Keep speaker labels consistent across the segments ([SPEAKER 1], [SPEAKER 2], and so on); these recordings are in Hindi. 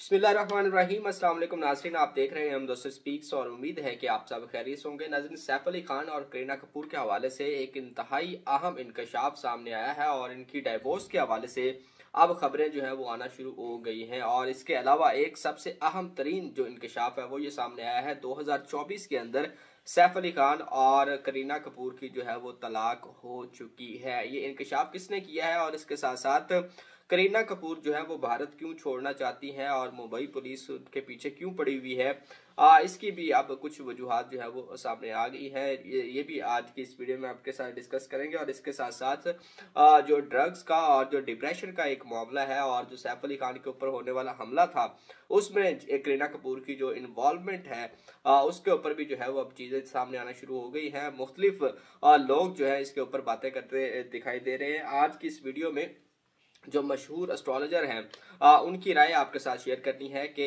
[SPEAKER 1] बिस्मिल्लाहिर्रहमानिर्रहीम। अस्सलाम वालेकुम नाज़रीन, आप देख रहे हैं हम दोस्तों स्पीक्स और उम्मीद है कि आप सब खैरियत होंगे। नाज़रीन, सैफ अली खान और करीना कपूर के हवाले से एक इंतहाई अहम इंकशाफ सामने आया है और इनकी डाइवोर्स के हवाले से अब खबरें जो है वो आना शुरू हो गई हैं। और इसके अलावा एक सबसे अहम तरीन जो इंकशाफ है वो ये सामने आया है 2024 के अंदर सैफ अली खान और करीना कपूर की जो है वो तलाक हो चुकी है। ये इंकशाफ किसने किया है और इसके साथ साथ करीना कपूर जो है वो भारत क्यों छोड़ना चाहती हैं और मुंबई पुलिस उनके पीछे क्यों पड़ी हुई है, इसकी भी अब कुछ वजूहात जो है वो सामने आ गई है। ये भी आज की इस वीडियो में आपके साथ डिस्कस करेंगे। और इसके साथ साथ जो ड्रग्स का और जो डिप्रेशन का एक मामला है और जो सैफ अली खान के ऊपर होने वाला हमला था उसमें करीना कपूर की जो इन्वॉल्वमेंट है उसके ऊपर भी जो है वो अब चीज़ें सामने आना शुरू हो गई हैं। मुख्तलिफ लोग जो है इसके ऊपर बातें करते दिखाई दे रहे हैं। आज की इस वीडियो में जो मशहूर एस्ट्रोलॉजर हैं उनकी राय आपके साथ शेयर करनी है कि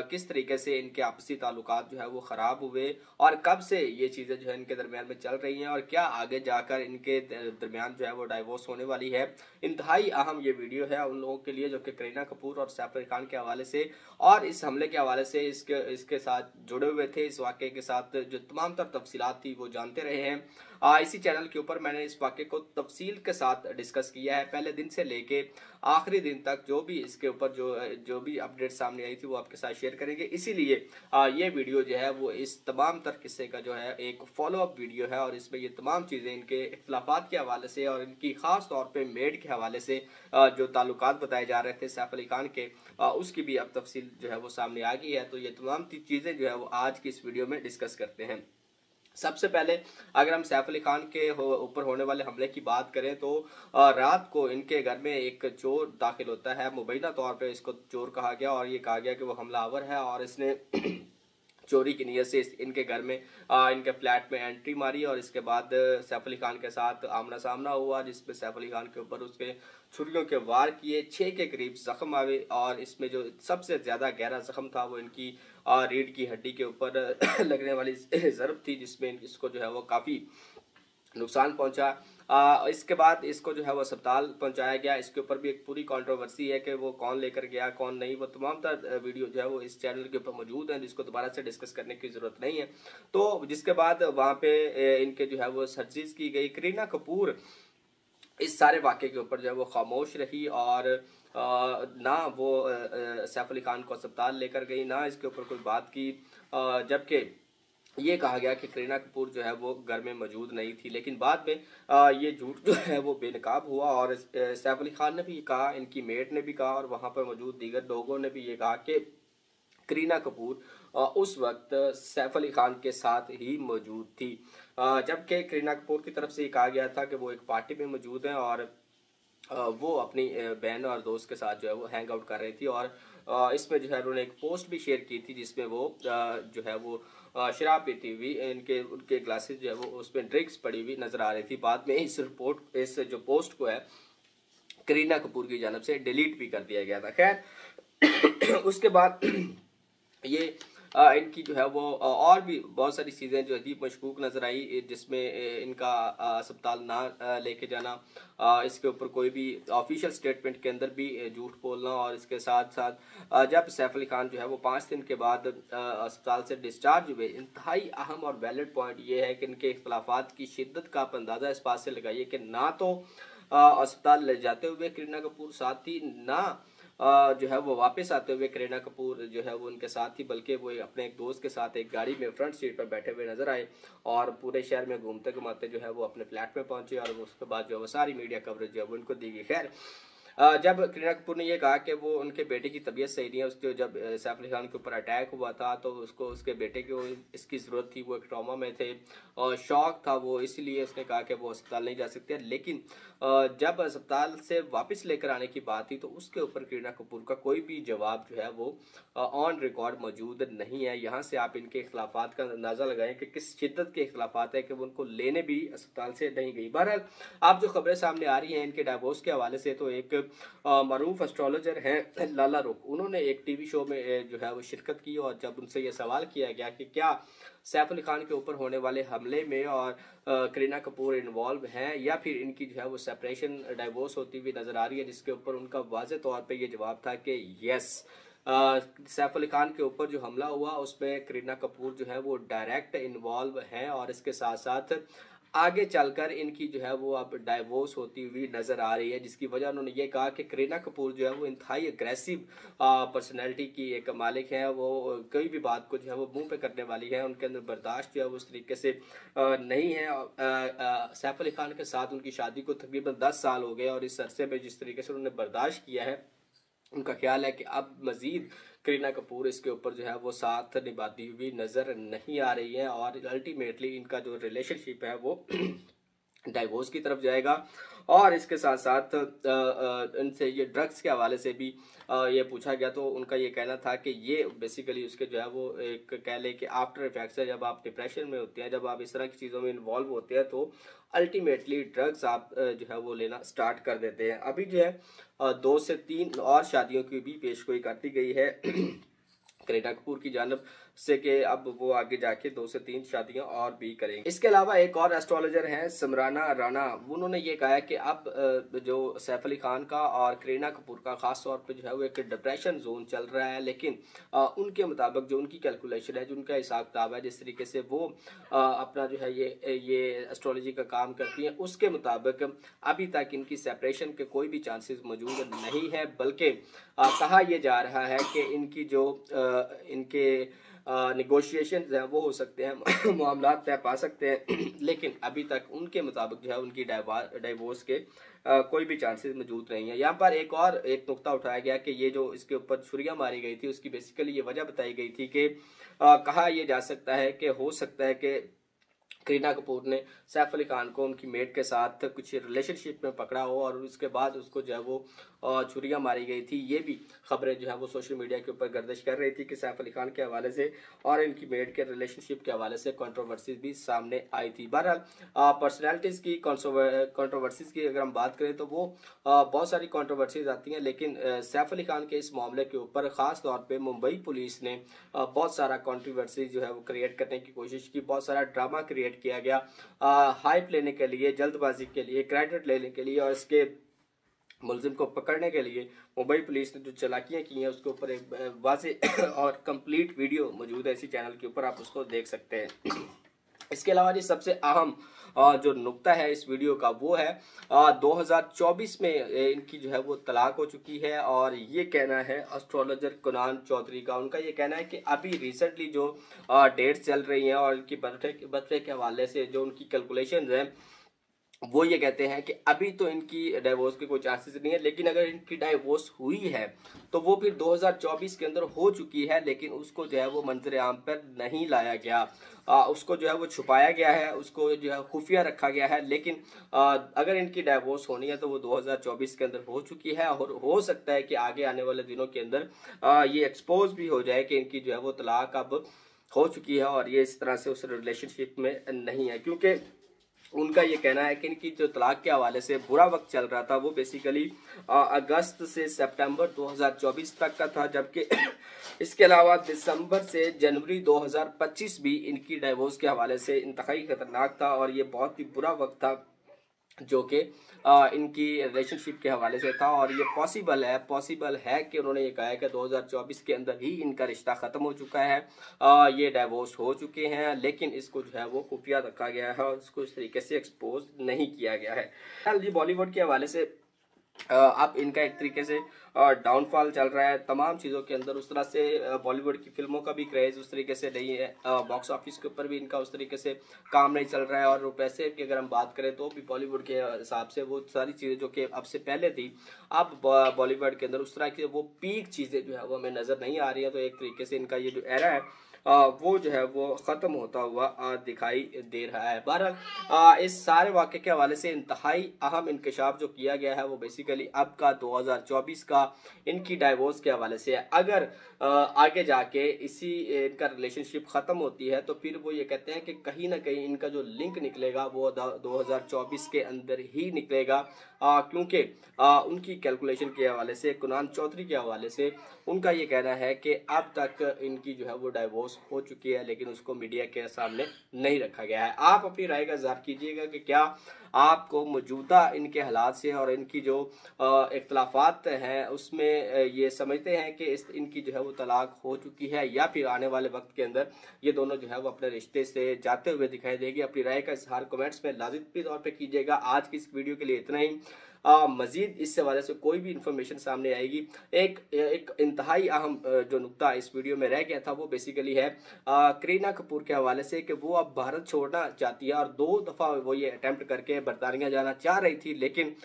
[SPEAKER 1] किस तरीके से इनके आपसी ताल्लुकात जो है वो ख़राब हुए और कब से ये चीज़ें जो है इनके दरमियान में चल रही हैं और क्या आगे जाकर इनके दरमियान जो है वो डाइवोर्स होने वाली है। इंतहाई अहम ये वीडियो है उन लोगों के लिए जो कि करीना कपूर और सैफ अली खान के हवाले से और इस हमले के हवाले से इसके साथ जुड़े हुए थे, इस वाक़े के साथ जो तमाम तर तफसीलात थी वो जानते रहे हैं। इसी चैनल के ऊपर मैंने इस वाक़े को तफसील के साथ डिस्कस किया है, पहले दिन से लेके आखिरी दिन तक जो भी इसके ऊपर जो भी अपडेट सामने आई थी वो आपके साथ शेयर करेंगे। इसीलिए ये वीडियो जो है वो इस तमाम तर किस्से का जो है एक फॉलो अप वीडियो है और इसमें ये तमाम चीज़ें इनके इख्तलाफात के हवाले से और इनकी ख़ास तौर पे मेड के हवाले से जो ताल्लुकात बताए जा रहे थे सैफ अली खान के, उसकी भी अब तफसील जो है वो सामने आ गई है। तो ये तमाम चीज़ें जो है वो आज की इस वीडियो में डिस्कस करते हैं। सबसे पहले अगर हम सैफ अली खान के ऊपर होने वाले हमले की बात करें तो रात को इनके घर में एक चोर दाखिल होता है। मुबैना तौर पे इसको चोर कहा गया और ये कहा गया कि वो हमलावर है और इसने चोरी की नीयत से इनके घर में इनके फ्लैट में एंट्री मारी और इसके बाद सैफ अली खान के साथ आमना सामना हुआ जिसमें सैफ अली खान के ऊपर उसके छुरियों के वार किए, 6 के करीब जख्म आए और इसमें जो सबसे ज़्यादा गहरा जख्म था वो इनकी रीढ़ की हड्डी के ऊपर लगने वाली ज़रब थी जिसमें इसको जो है वो काफ़ी नुकसान पहुंचा। इसके बाद इसको जो है वो अस्पताल पहुंचाया गया। इसके ऊपर भी एक पूरी कंट्रोवर्सी है कि वो कौन लेकर गया कौन नहीं, वो तमाम तर वीडियो जो है वो इस चैनल के ऊपर मौजूद है जिसको दोबारा से डिस्कस करने की ज़रूरत नहीं है। तो जिसके बाद वहाँ पे इनके जो है वो सर्जरीज की गई। करीना कपूर इस सारे वाक़े के ऊपर जो है वो खामोश रही और ना वो सैफ अली खान को अस्पताल लेकर गई, ना इसके ऊपर कोई बात की, जबकि ये कहा गया कि करीना कपूर जो है वो घर में मौजूद नहीं थी। लेकिन बाद में ये झूठ जो है वो बेनकाब हुआ और सैफ अली खान ने भी कहा, इनकी मेट ने भी कहा और वहाँ पर मौजूद दीगर लोगों ने भी ये कहा कि करीना कपूर उस वक्त सैफ अली खान के साथ ही मौजूद थी, जबकि करीना कपूर की तरफ से ये कहा गया था कि वो एक पार्टी में मौजूद हैं और वो अपनी बहन और दोस्त के साथ जो है वो हैंग आउट कर रही थी। और इसमें जो है उन्होंने एक पोस्ट भी शेयर की थी जिसमें वो जो है वो शराब पीती हुई इनके उनके ग्लासेस जो है वो उसमें ड्रिंक्स पड़ी हुई नजर आ रही थी। बाद में इस जो पोस्ट को है करीना कपूर की जानब से डिलीट भी कर दिया गया था। खैर उसके बाद ये इनकी जो है वो और भी बहुत सारी चीज़ें जो अजीब मशकूक नज़र आई जिसमें इनका अस्पताल ना लेके जाना, इसके ऊपर कोई भी ऑफिशियल स्टेटमेंट के अंदर भी झूठ बोलना और इसके साथ साथ जब सैफ अली खान जो है वो 5 दिन के बाद अस्पताल से डिस्चार्ज हुए। इंतहाई अहम और वैलिड पॉइंट ये है कि इनके इख्तलाफात की शिद्दत का आप अंदाज़ा इस बात से लगाइए कि ना तो अस्पताल ले जाते हुए करीना कपूर साथ ही, ना जो है वो वापस आते हुए करीना कपूर जो है वो उनके साथ ही, बल्कि वो अपने एक दोस्त के साथ एक गाड़ी में फ्रंट सीट पर बैठे हुए नजर आए और पूरे शहर में घूमते घुमाते जो है वो अपने फ्लैट में पहुंचे और उसके बाद जो है वो सारी मीडिया कवरेज जो है वो उनको दी गई। खैर जब करीना कपूर ने ये कहा कि वो उनके बेटे की तबीयत सही नहीं है, उसके जब सैफ अली खान के ऊपर अटैक हुआ था तो उसको उसके बेटे को इसकी ज़रूरत थी, वो एक ट्रॉमा में थे और शौक था वो, इसलिए उसने कहा कि वो अस्पताल नहीं जा सकते। लेकिन जब अस्पताल से वापस लेकर आने की बात थी तो उसके ऊपर करीना कपूर का कोई भी जवाब जो है वो ऑन रिकॉर्ड मौजूद नहीं है। यहाँ से आप इनके इख्तलाफात का अंदाज़ा लगाएं कि किस शिद्दत के इख्तलाफात है कि वो उनको लेने भी अस्पताल से नहीं गई। बहरहाल आप जो खबरें सामने आ रही हैं इनके डाइवोर्स के हवाले से, तो एक मरूफ एस्ट्रोलॉजर हैं लाला रुख, उन्होंने एक टीवी शो में जो है वो शिरकत की और जब उनसे ये सवाल किया गया कि क्या सैफ अली खान के ऊपर होने वाले हमले में और करीना कपूर इन्वॉल्व हैं या फिर इनकी जो है वो सेपरेशन डाइवोर्स होती हुई नजर आ रही है, जिसके ऊपर उनका वाज़ेह तौर पे ये जवाब था कि यस, सैफ अली खान के ऊपर जो हमला हुआ उसमें करीना कपूर जो है वो डायरेक्ट इन्वॉल्व हैं और इसके साथ साथ आगे चलकर इनकी जो है वो अब डाइवोर्स होती हुई नजर आ रही है, जिसकी वजह उन्होंने ये कहा कि करीना कपूर जो है वो इंतहाई अग्रेसिव पर्सनैलिटी की एक मालिक है। वो कोई भी बात को जो है वो मुंह पे करने वाली है, उनके अंदर बर्दाश्त जो है वो उस तरीके से नहीं है। सैफ अली खान के साथ उनकी शादी को तकरीबन 10 साल हो गए और इस अरसे में जिस तरीके से उन्होंने बर्दाश्त किया है, उनका ख्याल है कि अब मजीद करीना कपूर इसके ऊपर जो है वो साथ निभाती हुई नजर नहीं आ रही है और अल्टीमेटली इनका जो रिलेशनशिप है वो डाइवोर्स की तरफ जाएगा। और इसके साथ साथ इनसे ये ड्रग्स के हवाले से भी ये पूछा गया तो उनका ये कहना था कि ये बेसिकली उसके जो है वो एक कह ले कि आफ्टर इफेक्ट्स है, जब आप डिप्रेशन में होते हैं, जब आप इस तरह की चीज़ों में इन्वॉल्व होते हैं तो अल्टीमेटली ड्रग्स आप जो है वो लेना स्टार्ट कर देते हैं। अभी जो है 2 से 3 और शादियों की भी पेशगोई करती गई है करीना कपूर की जानब से कि अब वो आगे जाके 2 से 3 शादियां और भी करेंगे। इसके अलावा एक और एस्ट्रोलॉजर हैं समराना राणा, उन्होंने ये कहा है कि अब जो सैफ अली खान का और करीना कपूर का खास तौर पे जो है वो एक डिप्रेशन जोन चल रहा है, लेकिन उनके मुताबिक जो उनकी कैलकुलेशन है, जो उनका हिसाब किताब है, जिस तरीके से वो अपना जो है ये एस्ट्रोलॉजी का काम करती हैं, उसके मुताबिक अभी तक इनकी सेपरेशन के कोई भी चांसेस मौजूद नहीं है, बल्कि कहा यह जा रहा है कि इनकी जो इनके निगोशिएशन हैं वो हो सकते हैं मामला तय पा सकते हैं लेकिन अभी तक उनके मुताबिक जो है उनकी डाइवोर्स के कोई भी चांसेस मौजूद नहीं है। यहाँ पर एक नुक्ता उठाया गया कि ये जो इसके ऊपर छुरियां मारी गई थी उसकी बेसिकली ये वजह बताई गई थी कि कहा यह जा सकता है कि हो सकता है कि करीना कपूर ने सैफ अली खान को उनकी मेट के साथ कुछ रिलेशनशिप में पकड़ा हो और उसके बाद उसको जो है वो छुरियां मारी गई थी। ये भी खबरें जो है वो सोशल मीडिया के ऊपर गर्दिश कर रही थी कि सैफ अली खान के हवाले से और इनकी मेट के रिलेशनशिप के हवाले से कंट्रोवर्सीज भी सामने आई थी। बहरहाल पर्सनैलिटीज़ की कंट्रोवर्सीज की अगर हम बात करें तो वो बहुत सारी कंट्रोवर्सीज आती हैं, लेकिन सैफ अली खान के इस मामले के ऊपर ख़ास तौर पर मुंबई पुलिस ने बहुत सारा कंट्रोवर्सी जो है वो क्रिएट करने की कोशिश की, बहुत सारा ड्रामा क्रिएट किया गया हाइप लेने के लिए, जल्दबाजी के लिए, क्रेडिट लेने के लिए और इसके मुलजिम को पकड़ने के लिए मुंबई पुलिस ने जो चालाकियां की हैं उसके ऊपर एक वाज़ेह और कंप्लीट वीडियो मौजूद है इसी चैनल के ऊपर, आप उसको देख सकते हैं। इसके अलावा जी सबसे अहम जो नुक्ता है इस वीडियो का वो है 2024 में इनकी जो है वो तलाक हो चुकी है और ये कहना है एस्ट्रोलॉजर कुनान चौधरी का। उनका ये कहना है कि अभी रिसेंटली जो डेट्स चल रही हैं और इनकी बर्थडे के हवाले से जो उनकी कैलकुलेशंस हैं वो ये कहते हैं कि अभी तो इनकी डाइवोर्स के कोई चांसेस नहीं है, लेकिन अगर इनकी डाइवोर्स हुई है तो वो फिर 2024 के अंदर हो चुकी है, लेकिन उसको जो है वो मंजर आम पर नहीं लाया गया, उसको जो है वो छुपाया गया है, उसको जो है खुफिया रखा गया है। लेकिन अगर इनकी डाइवोर्स होनी है तो वो 2024 के अंदर हो चुकी है और हो सकता है कि आगे आने वाले दिनों के अंदर ये एक्सपोज भी हो जाए कि इनकी जो है वो तलाक अब हो चुकी है और ये इस तरह से उस रिलेशनशिप में नहीं है, क्योंकि उनका ये कहना है कि इनकी जो तलाक के हवाले से बुरा वक्त चल रहा था वो बेसिकली अगस्त से सितंबर 2024 तक का था, जबकि इसके अलावा दिसंबर से जनवरी 2025 भी इनकी डाइवोर्स के हवाले से इंतहाई खतरनाक था और ये बहुत ही बुरा वक्त था जो कि इनकी रिलेशनशिप के हवाले से था। और ये पॉसिबल है कि उन्होंने ये कहा है कि 2024 के अंदर ही इनका रिश्ता ख़त्म हो चुका है, ये डाइवोर्स हो चुके हैं, लेकिन इसको जो है वो खुफिया रखा गया है और इसको इस तरीके से एक्सपोज नहीं किया गया है। जी बॉलीवुड के हवाले से अब इनका एक तरीके से डाउनफॉल चल रहा है तमाम चीज़ों के अंदर। उस तरह से बॉलीवुड की फिल्मों का भी क्रेज़ उस तरीके से नहीं है, बॉक्स ऑफिस के ऊपर भी इनका उस तरीके से काम नहीं चल रहा है और पैसे की अगर हम बात करें तो भी बॉलीवुड के हिसाब से वो सारी चीज़ें जो कि अब से पहले थी अब बॉलीवुड के अंदर उस तरह की वो पीक चीज़ें जो है वो हमें नज़र नहीं आ रही है। तो एक तरीके से इनका ये जो एरा है वो जो है वो ख़त्म होता हुआ दिखाई दे रहा है। बहरहाल इस सारे वाक़े के हवाले से इंतहाई अहम इंकशाफ जो किया गया है वो बेसिकली अब का 2024 का इनकी डाइवोर्स के हवाले से है। अगर आगे जाके इसी इनका रिलेशनशिप ख़त्म होती है तो फिर वो ये कहते हैं कि कहीं ना कहीं इनका जो लिंक निकलेगा वो 2024 के अंदर ही निकलेगा, क्योंकि उनकी कैलकुलेशन के हवाले से कुनान चौधरी के हवाले से उनका ये कहना है कि अब तक इनकी जो है वो डाइवोर्स हो चुकी है, लेकिन उसको मीडिया के सामने नहीं रखा गया है। आप अपनी राय का इज़हार कीजिएगा कि क्या आपको मौजूदा इनके हालात से और इनकी जो इख्तलाफात हैं उसमें ये समझते हैं कि इनकी जो है वो तलाक हो चुकी है या फिर आने वाले वक्त के अंदर ये दोनों जो है वो अपने रिश्ते से जाते हुए दिखाई देगी। अपनी राय का इजहार कमेंट्स में लाजिमी तौर पे कीजिएगा। आज की इस वीडियो के लिए इतना ही। मजीद इस हवाले से कोई भी इंफॉर्मेशन सामने आएगी, एक एक इंतहाई अहम जो नुक्ता इस वीडियो में रह गया था वो बेसिकली है करीना कपूर के हवाले से कि वो अब भारत छोड़ना चाहती है और 2 दफ़ा वो ये अटेम्प्ट करके बरतानिया जाना चाह रही थी, लेकिन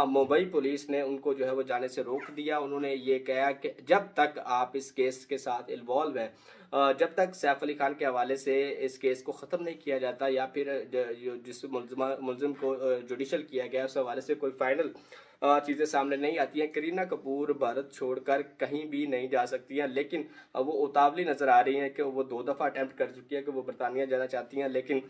[SPEAKER 1] मुंबई पुलिस ने उनको जो है वो जाने से रोक दिया। उन्होंने ये कहा कि जब तक आप इस केस के साथ इन्वॉल्व हैं, जब तक सैफ अली खान के हवाले से इस केस को ख़त्म नहीं किया जाता या फिर जिस मुलजिम को जुडिशल किया गया उस हवाले से कोई फाइनल चीज़ें सामने नहीं आती हैं, करीना कपूर भारत छोड़कर कहीं भी नहीं जा सकती हैं। लेकिन वो उतावली नज़र आ रही हैं कि वो 2 दफ़ा अटैम्प्ट कर चुकी है कि वो बरतानिया जाना चाहती हैं, लेकिन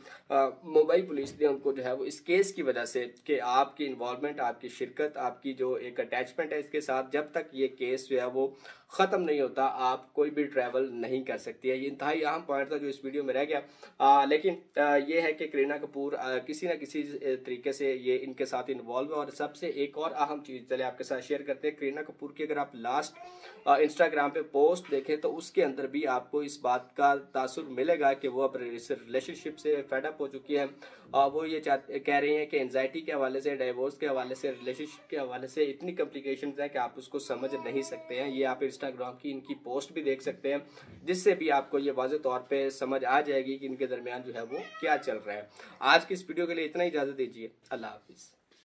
[SPEAKER 1] मुंबई पुलिस ने उनको जो है वो इस केस की वजह से कि आपकी इन्वॉल्वमेंट, आपकी शिरकत, आपकी जो एक अटैचमेंट है इसके साथ, जब तक ये केस जो है वो ख़त्म नहीं होता आप कोई भी ट्रैवल नहीं कर सकती है। ये इंतहाई अहम पॉइंट था जो इस वीडियो में रह गया। लेकिन ये है कि करीना कपूर किसी ना किसी तरीके से ये इनके साथ इन्वॉल्व है। और सबसे एक और अहम चीज़ चले आपके साथ शेयर करते हैं, करीना कपूर की अगर आप लास्ट इंस्टाग्राम पे पोस्ट देखें तो उसके अंदर भी आपको इस बात का तासुर मिलेगा कि वो अपने रिलेशनशिप से फेडअप हो चुकी है। वो ये कह रही हैं कि एंजाइटी के हवाले से, डाइवोर्स के हवाले से, रिलेशनशिप के हवाले से इतनी कॉम्प्लिकेशन है कि आप उसको समझ नहीं सकते हैं। ये आप इंस्टाग्राम की इनकी पोस्ट भी देख सकते हैं, जिससे भी आपको ये वाज़ेह तौर पे समझ आ जाएगी कि इनके दरमियान जो है वो क्या चल रहा है। आज की इस वीडियो के लिए इतना ही, इजाज़त दीजिए। अल्लाह हाफिज़।